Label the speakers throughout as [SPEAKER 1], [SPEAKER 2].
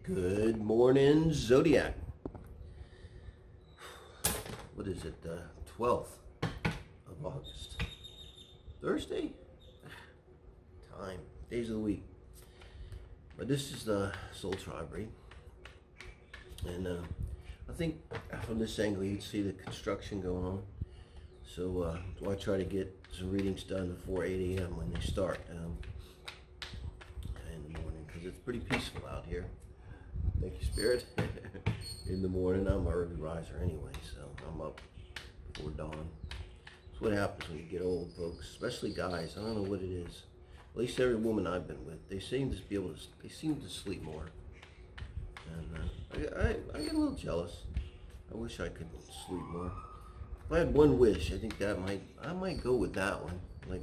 [SPEAKER 1] Good morning, Zodiac. What is it? 12th of August. Thursday? Time. Days of the week. But this is the Soul Tribe read. And I think from this angle you'd see the construction going on. So I try to get some readings done before 8 a.m. when they start in the morning, because it's pretty peaceful out here. Thank you, Spirit. In the morning, I'm an early riser anyway, so I'm up before dawn. That's what happens when you get old, folks, especially guys. I don't know what it is. At least every woman I've been with, they seem to be able to. They seem to sleep more, and I get a little jealous. I wish I could sleep more. If I had one wish, I think I might go with that one. Like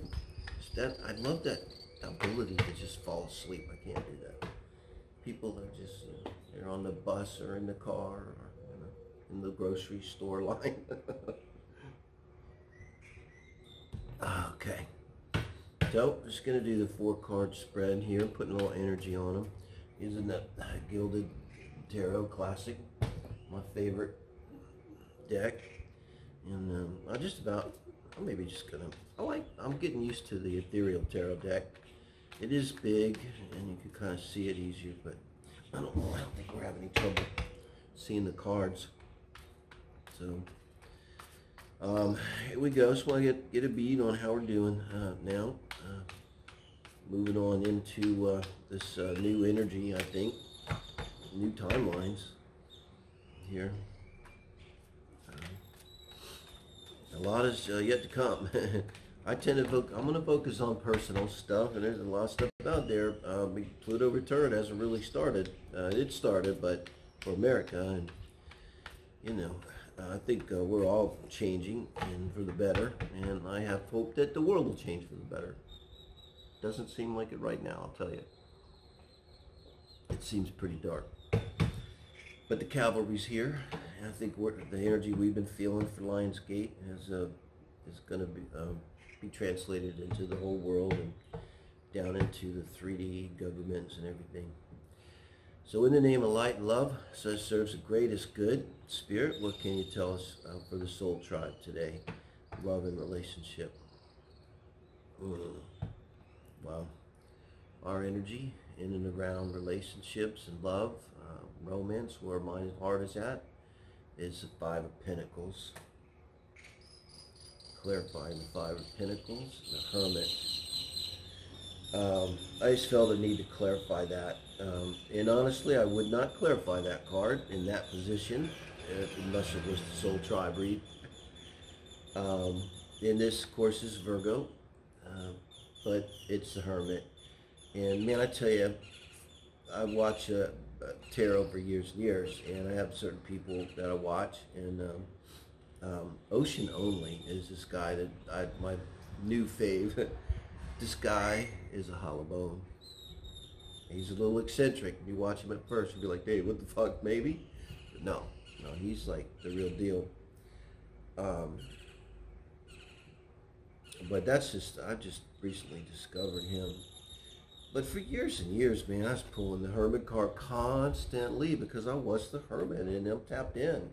[SPEAKER 1] that, I love that ability to just fall asleep. I can't do that. People are just, they're on the bus or in the car or in the grocery store line. Okay. So, I'm just going to do the 4-card spread here, putting a little energy on them. Using the Gilded Tarot Classic, my favorite deck. And I'm maybe just going to, I'm getting used to the Ethereal Tarot deck. It is big, and you can kind of see it easier, but I don't think we're having any trouble seeing the cards. So, here we go. Just want to get a bead on how we're doing now. Moving on into this new energy, I think. New timelines here. A lot is yet to come. I tend to I'm going to focus on personal stuff, and there's a lot of stuff out there. Pluto return hasn't really started. It started, but for America, and I think we're all changing and for the better, and I have hope that the world will change for the better. Doesn't seem like it right now, I'll tell you. It seems pretty dark. But the cavalry's here, and I think the energy we've been feeling for Lionsgate is going to be translated into the whole world and down into the 3D governments and everything. So in the name of light and love, serves the greatest good. Spirit, what can you tell us for the Soul Tribe today? Love and relationship. Wow. Our energy in and around relationships and love, romance, where my heart is at, is the 5 of Pentacles. Clarifying the 5 of Pentacles, the Hermit. I just felt the need to clarify that. And honestly, I would not clarify that card in that position, unless it was the Soul Tribe read. And this, of course, is Virgo, but it's the Hermit. And man, I tell you, I watch tarot for years and years, and I have certain people that I watch, and Ocean Only is this guy that my new fave. This guy is a hollow bone. He's a little eccentric. You watch him at first, you'll be like, hey, what the fuck, maybe? But no, he's like the real deal. But that's just, I just recently discovered him. But for years and years, man, I was pulling the Hermit card constantly because I was the Hermit and I'm tapped in,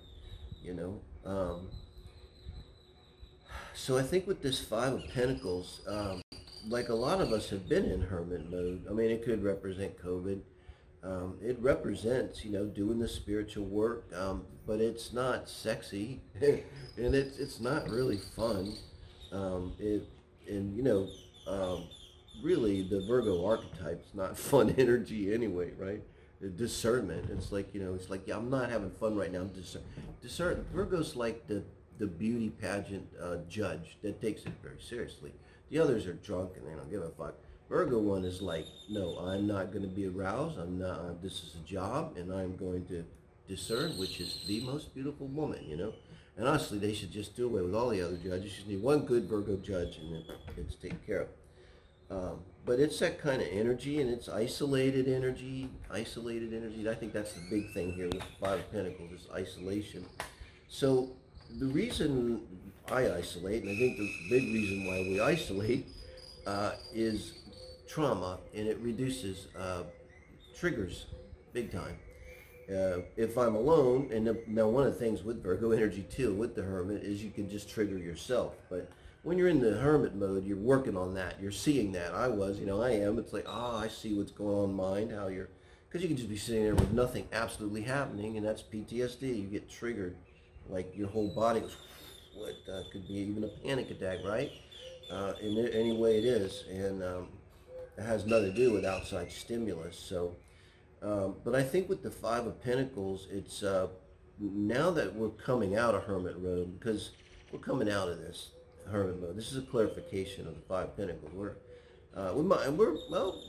[SPEAKER 1] So I think with this 5 of Pentacles, like a lot of us have been in Hermit mode. I mean, it could represent COVID. It represents, doing the spiritual work, but it's not sexy, and it's not really fun. Really, the Virgo archetype is not fun energy anyway, right? The discernment. It's like, yeah, I'm not having fun right now. I'm discern. Virgo's like the beauty pageant judge that takes it very seriously. The others are drunk and they don't give a fuck. Virgo one is like, no, I'm not going to be aroused. I'm not. This is a job, and I'm going to discern which is the most beautiful woman, And honestly, they should just do away with all the other judges. You just need one good Virgo judge, and then it's taken care of. But it's that kind of energy, and it's isolated energy. I think that's the big thing here with the 5 of Pentacles is isolation. So the reason I isolate, and I think the big reason why we isolate, is trauma, and it reduces triggers big time. if I'm alone, and now one of the things with Virgo energy too, with the Hermit, is you can just trigger yourself. But when you're in the Hermit mode, you're working on that. You're seeing that. I am. It's like, I see what's going on in mind, how you're, because you can just be sitting there with nothing absolutely happening, and that's PTSD. You get triggered, like your whole body goes, what could be even a panic attack, right? In any way it is, and it has nothing to do with outside stimulus. So, but I think with the Five of Pentacles, it's now that we're coming out of Hermit mode, because we're coming out of this Hermit mode. This is a clarification of the Five of Pentacles.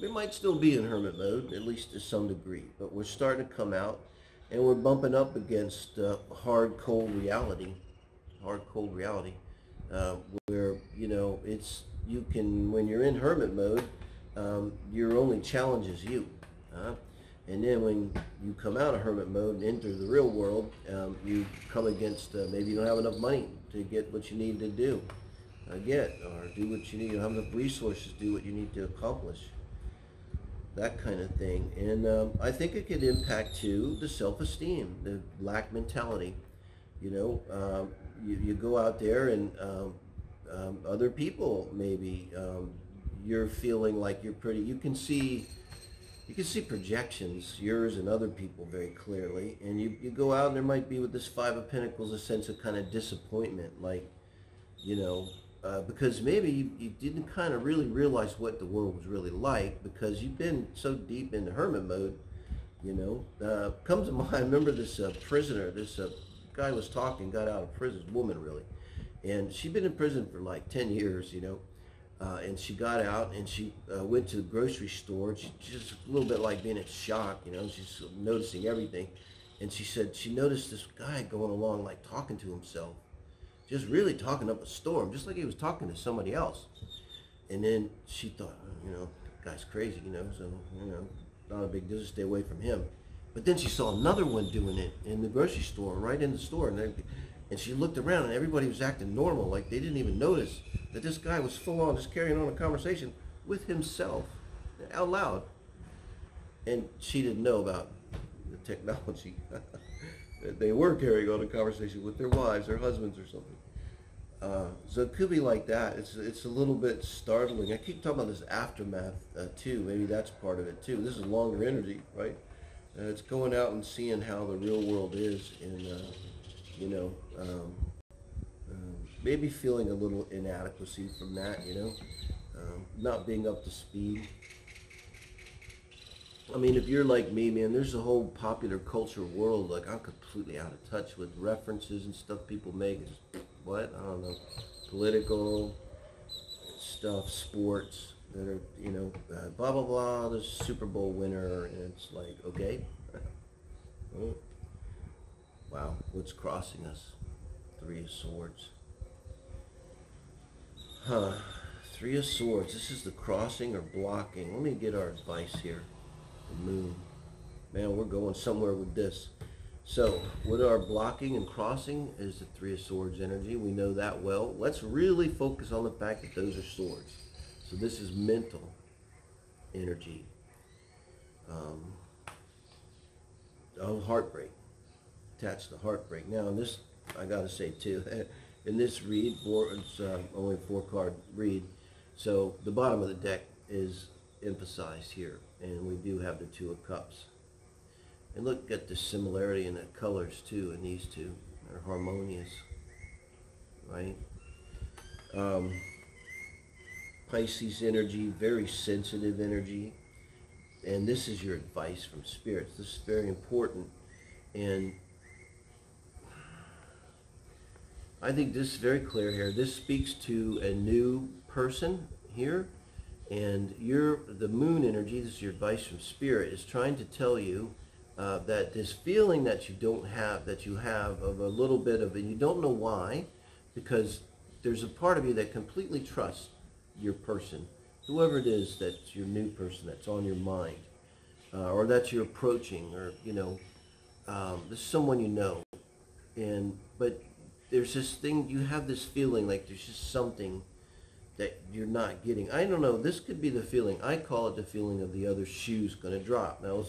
[SPEAKER 1] We might still be in Hermit mode, at least to some degree, but we're starting to come out, and we're bumping up against hard, cold reality. Where it's when you're in Hermit mode, your only challenge is you. And then when you come out of Hermit mode and enter the real world, you come against maybe you don't have enough money to get what you need to do. Or do what you need. You don't have enough resources to do what you need to accomplish. That kind of thing. And I think it could impact too the self-esteem, the lack mentality. You go out there and other people maybe you're feeling like you're pretty. You can see projections, yours and other people, very clearly. And you go out and there might be, with this Five of Pentacles, a sense of kind of disappointment, like, because maybe you didn't kind of really realize what the world was really like, because you've been so deep into Hermit mode. Comes to mind, I remember this prisoner, this guy was talking, got out of prison, woman really, and she'd been in prison for like 10 years, and she got out and she went to the grocery store, and she's just a little bit like being in shock, she's noticing everything. And she said she noticed this guy going along, like talking to himself, just really talking up a storm, just like he was talking to somebody else. And then she thought, the guy's crazy, so, not a big deal, just stay away from him. But then she saw another one doing it in the grocery store, right in the store. And she looked around and everybody was acting normal, like they didn't even notice that this guy was full on just carrying on a conversation with himself, out loud. And she didn't know about the technology. That they were carrying on a conversation with their wives, their husbands or something. So it could be like that. It's a little bit startling. I keep talking about this aftermath too. Maybe that's part of it too. This is longer energy, right? It's going out and seeing how the real world is, and maybe feeling a little inadequacy from that, not being up to speed. I mean, if you're like me, man, there's a whole popular culture world, like I'm completely out of touch with references and stuff people make. It's just, what? I don't know. Political stuff, sports. That are, blah, blah, blah, the Super Bowl winner, and it's like, okay. Oh. Wow, what's crossing us? Three of Swords. Three of Swords. This is the crossing or blocking. Let me get our advice here. The Moon. Man, we're going somewhere with this. So, what our blocking and crossing is the Three of Swords energy. We know that well. Let's really focus on the fact that those are swords. So this is mental energy. Heartbreak. Attached to heartbreak. Now, in this, I got to say too, in this read, it's only a 4-card read, so the bottom of the deck is emphasized here, and we do have the Two of Cups. And look at the similarity in the colors too, in these two. They're harmonious, right? Pisces energy, very sensitive energy, and this is your advice from spirits. This is very important, and I think this is very clear here. This speaks to a new person here, and the Moon energy, this is your advice from spirit, is trying to tell you that this feeling that you have of a little bit of, and you don't know why, because there's a part of you that completely trusts your person, whoever it is that's your new person that's on your mind, or that you're approaching, or this is someone you know, but there's this thing, you have this feeling like there's just something that you're not getting. I don't know, this could be the feeling, I call it the feeling of the other shoe's gonna drop. Now,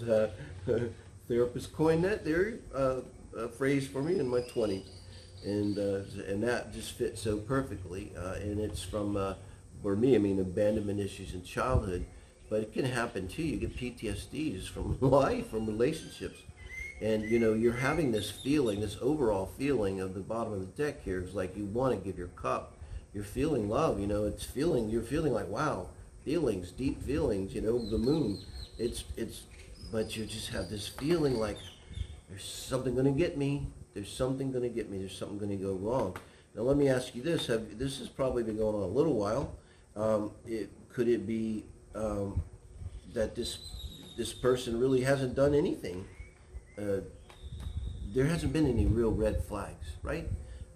[SPEAKER 1] therapist coined that theory, phrase for me in my 20s. And that just fits so perfectly. And it's from, for me, I mean, abandonment issues in childhood. But it can happen too. You get PTSDs from life, from relationships. And, you know, you're having this feeling, this overall feeling of the bottom of the deck here is like you want to give your cup. You're feeling love, you know, you're feeling like, wow, feelings, deep feelings, you know, the moon. But you just have this feeling like there's something going to get me. There's something going to get me. There's something going to go wrong. Now, let me ask you this. This has probably been going on a little while. Could it be that this person really hasn't done anything? There hasn't been any real red flags, right?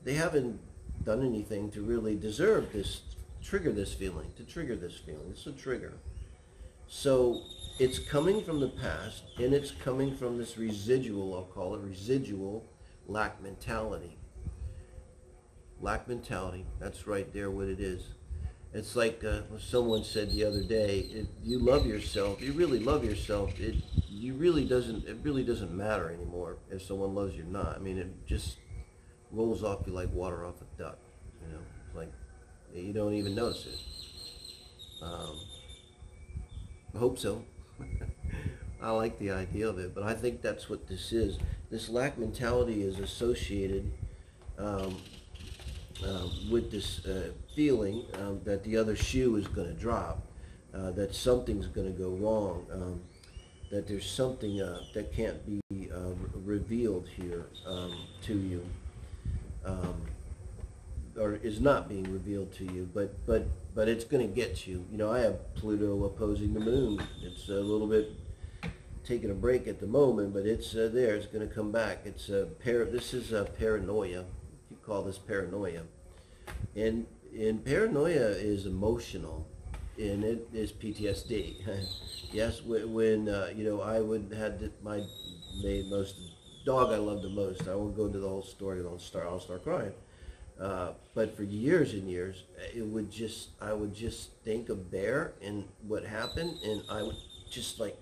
[SPEAKER 1] They haven't done anything to really deserve this, trigger this feeling. It's a trigger. So it's coming from the past, and it's coming from this residual, I'll call it residual lack mentality. Lack mentality, that's right there what it is. It's like someone said the other day, if you love yourself, you really love yourself, it really doesn't matter anymore if someone loves you or not. I mean, it just rolls off you like water off a duck, you know, it's like you don't even notice it. I hope so. I like the idea of it, but I think that's what this is. This lack mentality is associated with this feeling that the other shoe is going to drop, that something's going to go wrong, that there's something that can't be revealed here to you, or is not being revealed to you, but it's going to get you. You know, I have Pluto opposing the moon. It's a little bit taking a break at the moment, but it's there. It's going to come back. It's this is paranoia. You call this paranoia, and paranoia is emotional, and it is PTSD. Yes, when you know, I would had my most dog I loved the most. I won't go into the whole story. I'll start crying. But for years and years, I would just think of Bear and what happened, and I would just like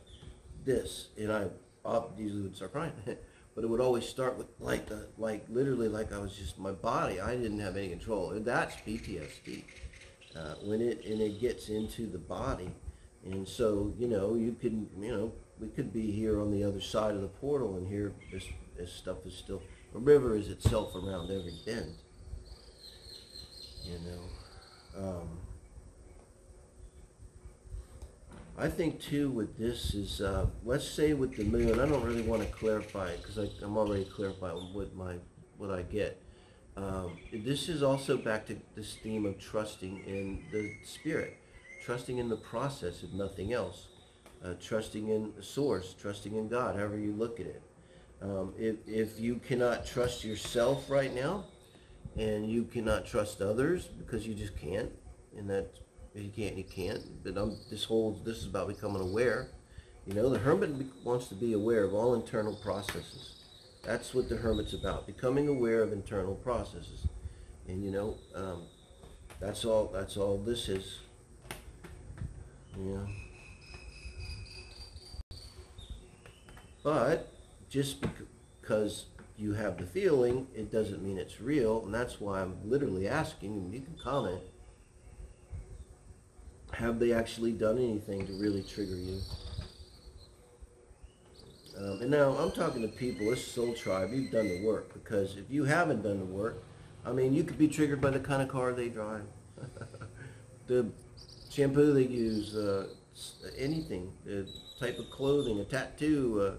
[SPEAKER 1] this, and I usually would start crying. But it would always start with literally like I was just my body. I didn't have any control. And that's PTSD when it gets into the body. And so, you know, we could be here on the other side of the portal, and here this stuff is still. A river is itself around every bend. You know, I think too with this is, let's say with the moon, I don't really want to clarify it because I'm already clarifying what I get. This is also back to this theme of trusting in the spirit, trusting in the process if nothing else, trusting in the source, trusting in God, however you look at it. If you cannot trust yourself right now, and you cannot trust others because you just can't, and that you can't. But this is about becoming aware. You know, the Hermit wants to be aware of all internal processes. That's what the Hermit's about, becoming aware of internal processes. And you know, that's all this is. You know. But just because you have the feeling, it doesn't mean it's real, and that's why I'm literally asking, and you can comment, have they actually done anything to really trigger you? And now I'm talking to people, this soul tribe, you've done the work, because if you haven't done the work, I mean, you could be triggered by the kind of car they drive, the shampoo they use, anything, the type of clothing, a tattoo,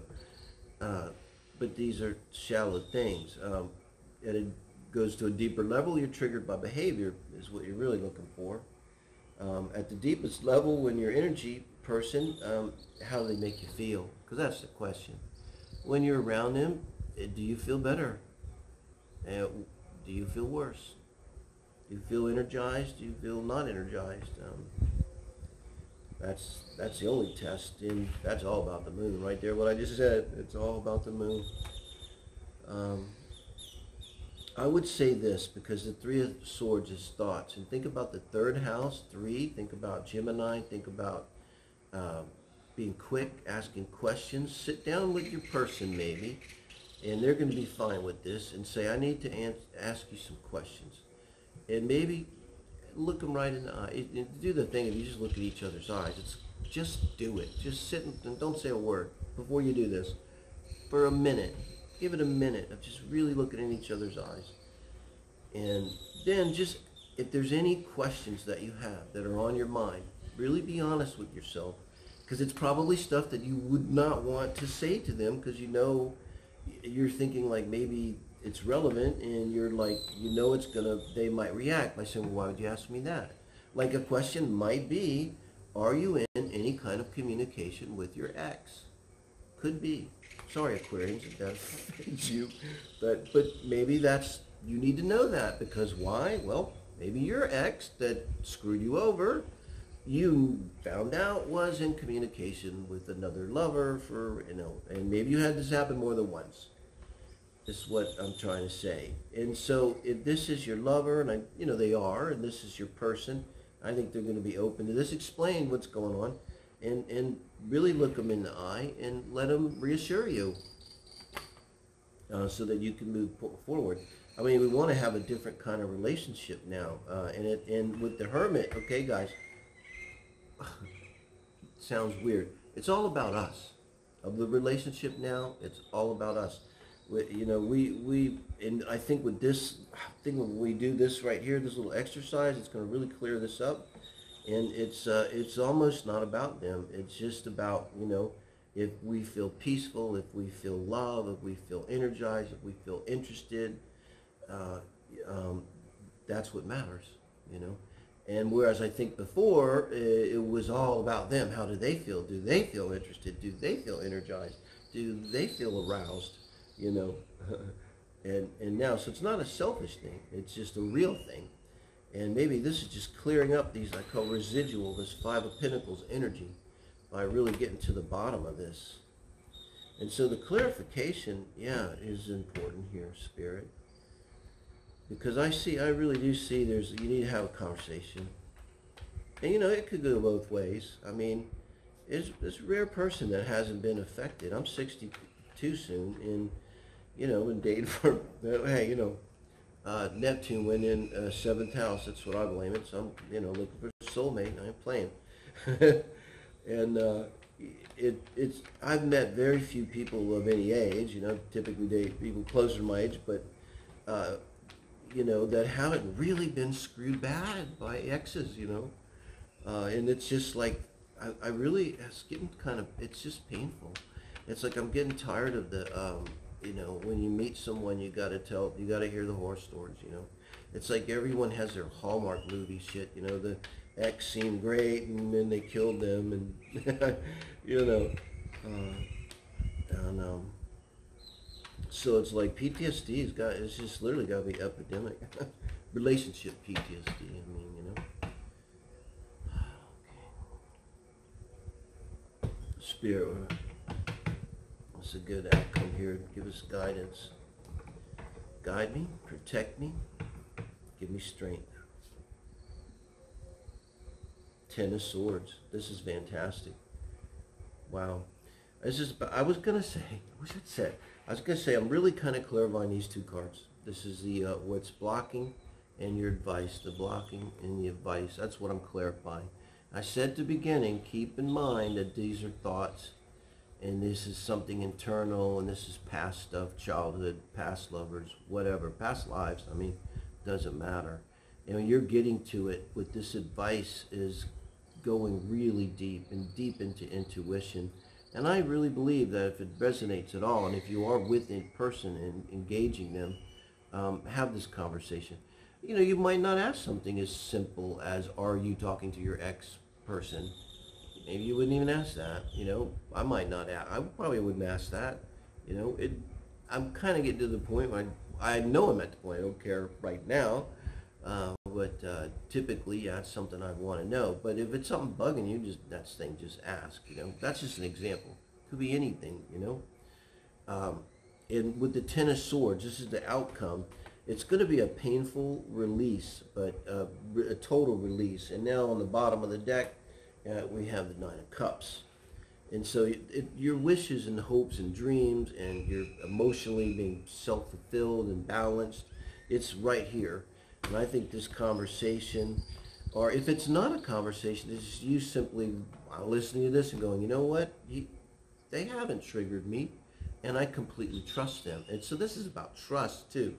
[SPEAKER 1] but these are shallow things. And it goes to a deeper level, you're triggered by behavior, is what you're really looking for. At the deepest level, when you're an energy person, how do they make you feel? Because that's the question. When you're around them, do you feel better? Do you feel worse? Do you feel energized? Do you feel not energized? That's the only test, and that's all about the moon right there. What I just said, it's all about the moon. I would say this, because the Three of Swords is thoughts, and think about the third house, 3, think about Gemini, think about being quick, asking questions. Sit down with your person maybe, and they're going to be fine with this, and say, I need to ask you some questions. And maybe look them right in the eye. Do the thing, if you just look at each other's eyes, just do it. Just sit and don't say a word before you do this. For a minute. Give it a minute of just really looking in each other's eyes. And then just, if there's any questions that you have that are on your mind, really be honest with yourself. Because it's probably stuff that you would not want to say to them, because you know, you're thinking like maybe it's relevant, and you're like, you know, they might react by saying, well, why would you ask me that? Like a question might be, are you in any kind of communication with your ex? Could be. Sorry, Aquarians, if that offends you. But maybe you need to know that, because why? Well, maybe your ex that screwed you over, you found out was in communication with another lover and maybe you had this happen more than once. This is what I'm trying to say. And so if this is your lover, and they are, and this is your person, I think they're going to be open to this. Explain what's going on, and really look them in the eye and let them reassure you, so that you can move forward. I mean, we want to have a different kind of relationship now, and with the Hermit, okay, guys, sounds weird. It's all about us. Of the relationship now, it's all about us. And I think with this, when we do this right here, this little exercise, it's going to really clear this up. And it's almost not about them. It's just about, if we feel peaceful, if we feel love, if we feel energized, if we feel interested, that's what matters, And whereas I think before, it was all about them. How do they feel? Do they feel interested? Do they feel energized? Do they feel aroused? And now, so it's not a selfish thing. It's just a real thing. And maybe this is just clearing up these, I call residual, this Five of Pentacles energy, by really getting to the bottom of this. And so the clarification, is important here, Spirit. Because I really do see you need to have a conversation. And it could go both ways. I mean, it's a rare person that hasn't been affected. I'm 62 soon, and been dating for, hey, Neptune went in 7th house. That's what I blame it. So I'm, looking for a soulmate. I ain't playing. And it's I've met very few people of any age. Typically date people closer to my age, but that haven't really been screwed bad by exes. And it's just like I really, it's getting it's just painful. It's like I'm getting tired of the when you meet someone, you got to hear the horror stories. It's like everyone has their Hallmark movie shit. The ex seemed great, and then they killed them, and and so it's like PTSD it's just literally got to be epidemic. Relationship PTSD. I mean, Spirit. What's a good outcome here? Give us guidance. Guide me, protect me, give me strength. Ten of Swords. This is fantastic. Wow. I was going to say, I'm really kind of clarifying these two cards. This is the what's blocking and your advice. The blocking and the advice. That's what I'm clarifying. I said at the beginning, keep in mind that these are thoughts, and this is something internal, and this is past stuff, childhood, past lovers, whatever, past lives. I mean, doesn't matter. And when you're getting to it with this advice is going really deep into intuition. And I really believe that if it resonates at all, and if you are with a person and engaging them, have this conversation. You might not ask something as simple as, are you talking to your ex-person? Maybe you wouldn't even ask that. I might not ask. I probably wouldn't ask that. I'm kind of getting to the point where I know I'm at the point. I don't care right now. But typically, it's something I want to know. But if it's something bugging you, just ask. That's just an example. Could be anything. And with the Ten of Swords, this is the outcome. It's going to be a painful release, but a total release. And now on the bottom of the deck, we have the Nine of Cups. And so your wishes and hopes and dreams and you're emotionally being self-fulfilled and balanced, it's right here. And I think this conversation, or if it's not a conversation, it's just you simply listening to this and going, you know what, they haven't triggered me, and I completely trust them. And so this is about trust too.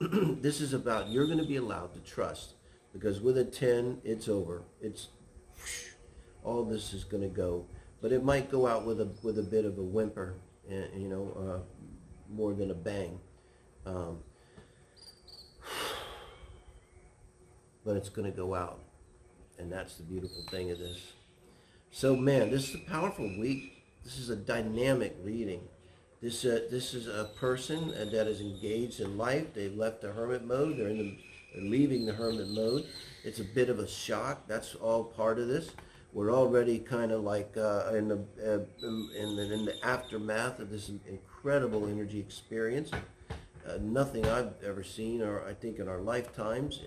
[SPEAKER 1] This is about you're going to be allowed to trust, because with a 10, it's over. It's all this is going to go. But it might go out with a bit of a whimper, and, you know, more than a bang. But it's going to go out, and that's the beautiful thing of this. So, man, this is a powerful week. This is a dynamic reading. This is a person that is engaged in life. They've left the hermit mode. They're leaving the hermit mode. It's a bit of a shock. That's all part of this. We're already kind of like in the aftermath of this incredible energy experience. Nothing I've ever seen, or I think in our lifetimes.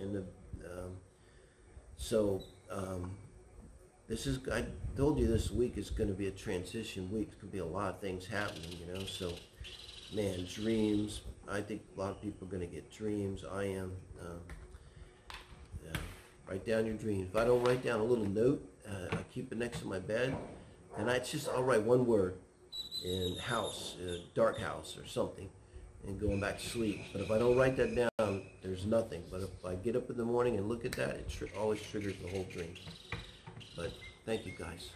[SPEAKER 1] This is, I told you this week is going to be a transition week. There's going to be a lot of things happening, you know. So, man, dreams. I think a lot of people are going to get dreams. I am. Write down your dreams. If I don't write down a little note, I keep it next to my bed, and I'll write one word in house, dark house or something, and going back to sleep. But if I don't write that down, there's nothing. But if I get up in the morning and look at that, it always triggers the whole dream. But thank you, guys.